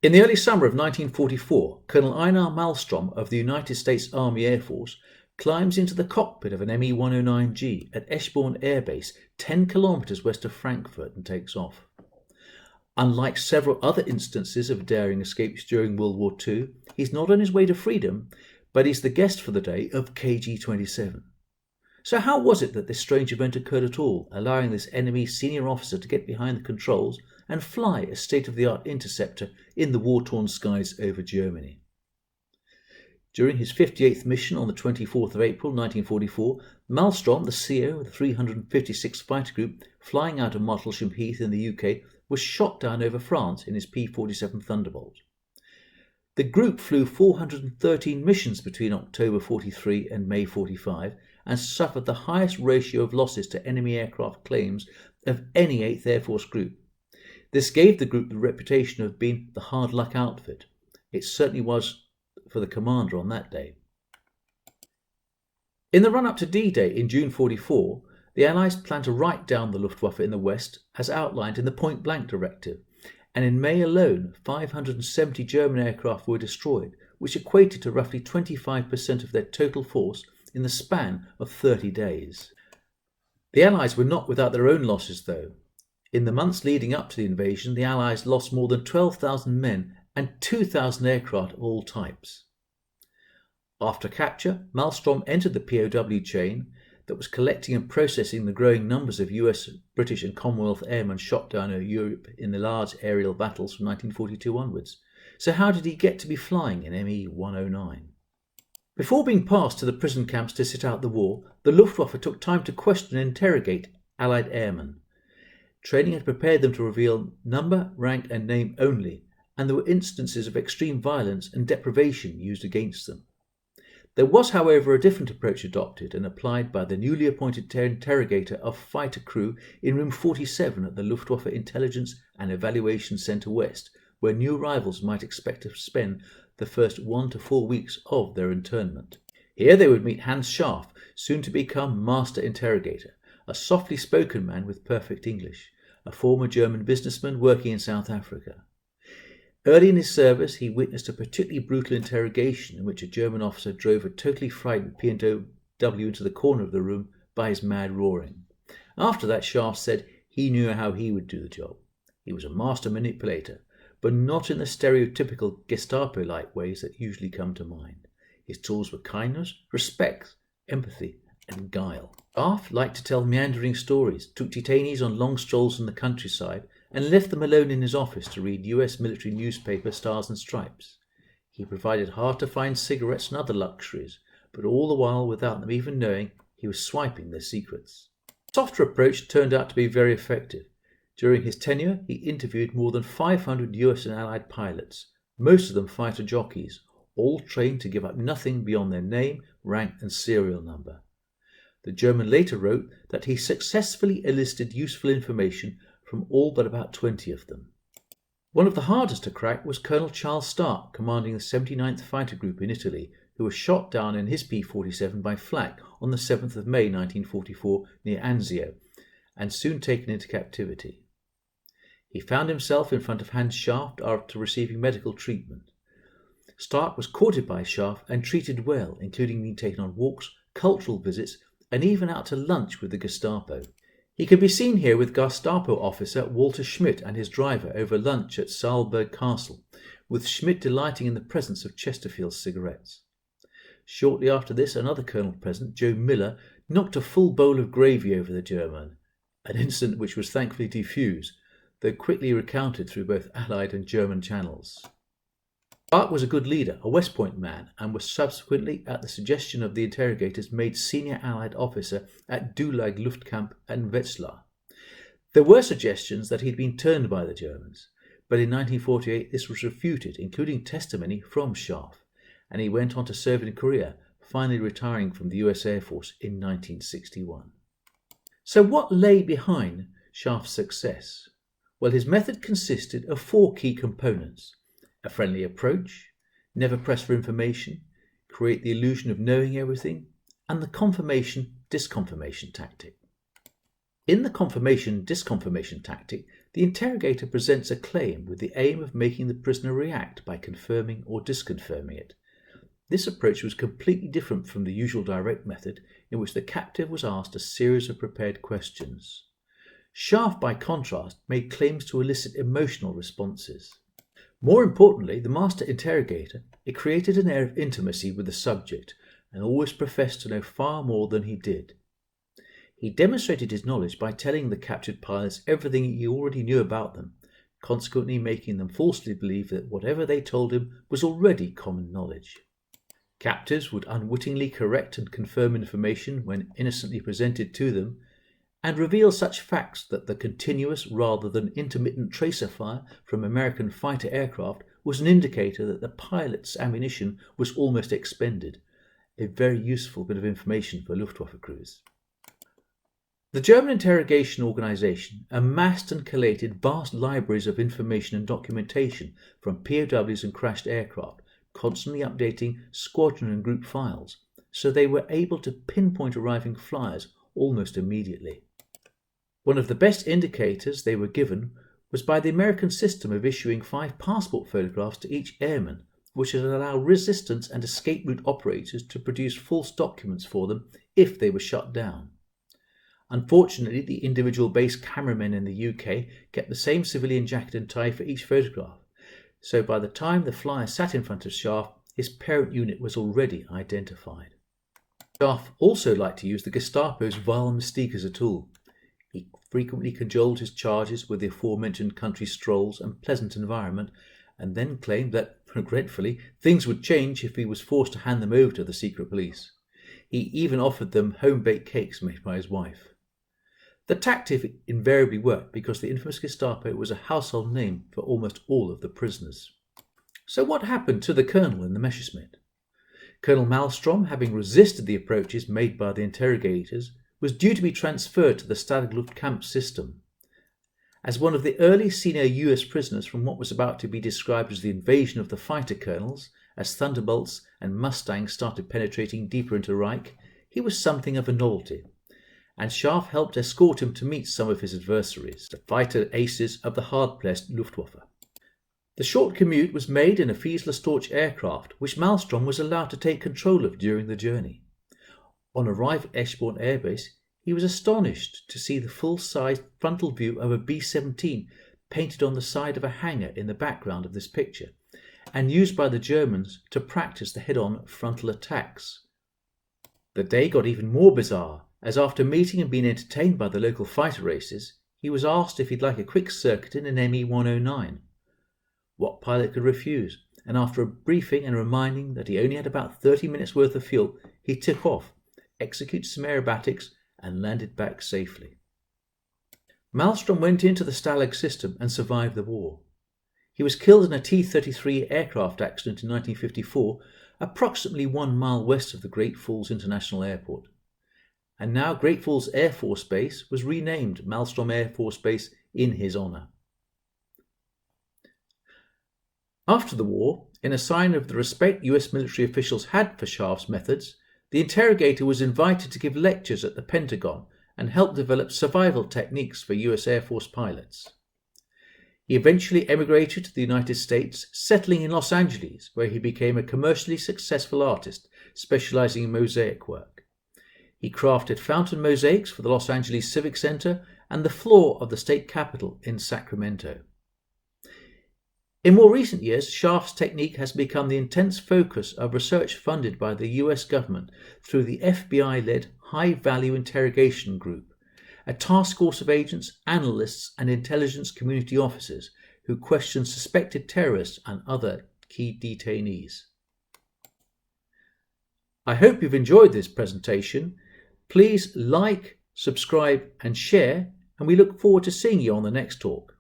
In the early summer of 1944, Colonel Einar Malmstrom of the United States Army Air Force climbs into the cockpit of an ME-109G at Eschborn Air Base 10 kilometres west of Frankfurt and takes off. Unlike several other instances of daring escapes during World War II, he's not on his way to freedom, but he's the guest for the day of KG-27. So how was it that this strange event occurred at all, allowing this enemy senior officer to get behind the controls and fly a state-of-the-art interceptor in the war-torn skies over Germany? During his 58th mission on the 24th of April 1944, Malmstrom, the CO of the 356th Fighter Group, flying out of Martlesham Heath in the UK, was shot down over France in his P47 Thunderbolt. The group flew 413 missions between October 43 and May 45 and suffered the highest ratio of losses to enemy aircraft claims of any 8th Air Force group. This gave the group the reputation of being the hard luck outfit. It certainly was for the commander on that day. In the run-up to D-Day in June 44, the Allies planned to write down the Luftwaffe in the West as outlined in the Point Blank Directive, and in May alone 570 German aircraft were destroyed, which equated to roughly 25% of their total force in the span of 30 days. The Allies were not without their own losses though. In the months leading up to the invasion, the Allies lost more than 12,000 men and 2,000 aircraft of all types. After capture, Malmstrom entered the POW chain that was collecting and processing the growing numbers of US, British and Commonwealth airmen shot down over Europe in the large aerial battles from 1942 onwards. So how did he get to be flying in ME-109? Before being passed to the prison camps to sit out the war, the Luftwaffe took time to question and interrogate Allied airmen. Training had prepared them to reveal number, rank and name only, and there were instances of extreme violence and deprivation used against them. There was, however, a different approach adopted and applied by the newly appointed interrogator of fighter crew in room 47 at the Luftwaffe Intelligence and Evaluation Centre West, where new arrivals might expect to spend the first 1 to 4 weeks of their internment. Here they would meet Hans Scharf, soon to become Master Interrogator, a softly spoken man with perfect English, a former German businessman working in South Africa. Early in his service, he witnessed a particularly brutal interrogation in which a German officer drove a totally frightened POW into the corner of the room by his mad roaring. After that, Scharf said he knew how he would do the job. He was a master manipulator, but not in the stereotypical Gestapo-like ways that usually come to mind. His tools were kindness, respect, empathy, and guile. Scharf liked to tell meandering stories, took detainees on long strolls in the countryside, and left them alone in his office to read US military newspaper Stars and Stripes. He provided hard-to-find cigarettes and other luxuries, but all the while without them even knowing he was swiping their secrets. The softer approach turned out to be very effective. During his tenure, he interviewed more than 500 US and Allied pilots, most of them fighter jockeys, all trained to give up nothing beyond their name, rank and serial number. The German later wrote that he successfully elicited useful information from all but about 20 of them. One of the hardest to crack was Colonel Charles Stark, commanding the 79th Fighter Group in Italy, who was shot down in his P-47 by flak on the 7th of May 1944 near Anzio, and soon taken into captivity. He found himself in front of Hans Scharf after receiving medical treatment. Stark was courted by Scharf and treated well, including being taken on walks, cultural visits, and even out to lunch with the Gestapo. He can be seen here with Gestapo officer Walter Schmidt and his driver over lunch at Saalburg Castle, with Schmidt delighting in the presence of Chesterfield cigarettes. Shortly after this, another colonel present, Joe Miller, knocked a full bowl of gravy over the German, an incident which was thankfully defused, though quickly recounted through both Allied and German channels. Stark was a good leader, a West Point man, and was subsequently, at the suggestion of the interrogators, made senior Allied officer at Dulag Luftkamp and Wetzlar. There were suggestions that he'd been turned by the Germans, but in 1948 this was refuted, including testimony from Scharf, and he went on to serve in Korea, finally retiring from the US Air Force in 1961. So what lay behind Scharf's success? Well, his method consisted of 4 key components: a friendly approach, never press for information, create the illusion of knowing everything, and the confirmation-disconfirmation tactic. In the confirmation-disconfirmation tactic, The interrogator presents a claim with the aim of making the prisoner react by confirming or disconfirming it. This approach was completely different from the usual direct method, in which the captive was asked a series of prepared questions. Scharf, by contrast, made claims to elicit emotional responses. More importantly, the master interrogator, it created an air of intimacy with the subject and always professed to know far more than he did. He demonstrated his knowledge by telling the captured pilots everything he already knew about them, consequently making them falsely believe that whatever they told him was already common knowledge. Captives would unwittingly correct and confirm information when innocently presented to them, and reveal such facts that the continuous rather than intermittent tracer fire from American fighter aircraft was an indicator that the pilot's ammunition was almost expended, a very useful bit of information for Luftwaffe crews. The German interrogation organisation amassed and collated vast libraries of information and documentation from POWs and crashed aircraft, constantly updating squadron and group files, so they were able to pinpoint arriving flyers almost immediately. One of the best indicators they were given was by the American system of issuing 5 passport photographs to each airman, which would allow resistance and escape route operators to produce false documents for them if they were shut down. Unfortunately, the individual base cameramen in the UK kept the same civilian jacket and tie for each photograph, so by the time the flyer sat in front of Scharf, his parent unit was already identified. Scharf also liked to use the Gestapo's vile mystique as a tool. He frequently cajoled his charges with the aforementioned country strolls and pleasant environment, and then claimed that, regretfully, things would change if he was forced to hand them over to the secret police. He even offered them home-baked cakes made by his wife. The tactic invariably worked because the infamous Gestapo was a household name for almost all of the prisoners. So what happened to the colonel in the Messerschmitt? Colonel Malmstrom, having resisted the approaches made by the interrogators, was due to be transferred to the Stalag Luft system. As one of the early senior US prisoners from what was about to be described as the invasion of the fighter colonels, as Thunderbolts and Mustangs started penetrating deeper into Reich, he was something of a novelty, and Scharf helped escort him to meet some of his adversaries, the fighter aces of the hard-pressed Luftwaffe. The short commute was made in a Fieseler-Storch aircraft, which Malmstrom was allowed to take control of during the journey. On arrival at Eschborn Air Base, he was astonished to see the full-sized frontal view of a B-17 painted on the side of a hangar in the background of this picture, and used by the Germans to practice the head-on frontal attacks. The day got even more bizarre, as after meeting and being entertained by the local fighter races, he was asked if he'd like a quick circuit in an ME-109. What pilot could refuse? And after a briefing and reminding that he only had about 30 minutes worth of fuel, he took off, executed some aerobatics, and landed back safely. Malmstrom went into the Stalag system and survived the war. He was killed in a T-33 aircraft accident in 1954, approximately 1 mile west of the Great Falls International Airport. And now Great Falls Air Force Base was renamed Malmstrom Air Force Base in his honour. After the war, in a sign of the respect US military officials had for Scharf's methods, the interrogator was invited to give lectures at the Pentagon and help develop survival techniques for US Air Force pilots. He eventually emigrated to the United States, settling in Los Angeles, where he became a commercially successful artist, specializing in mosaic work. He crafted fountain mosaics for the Los Angeles Civic Center and the floor of the state capitol in Sacramento. In more recent years, Scharf's technique has become the intense focus of research funded by the US government through the FBI-led High Value Interrogation Group, a task force of agents, analysts, and intelligence community officers who question suspected terrorists and other key detainees. I hope you've enjoyed this presentation. Please like, subscribe, and share, and we look forward to seeing you on the next talk.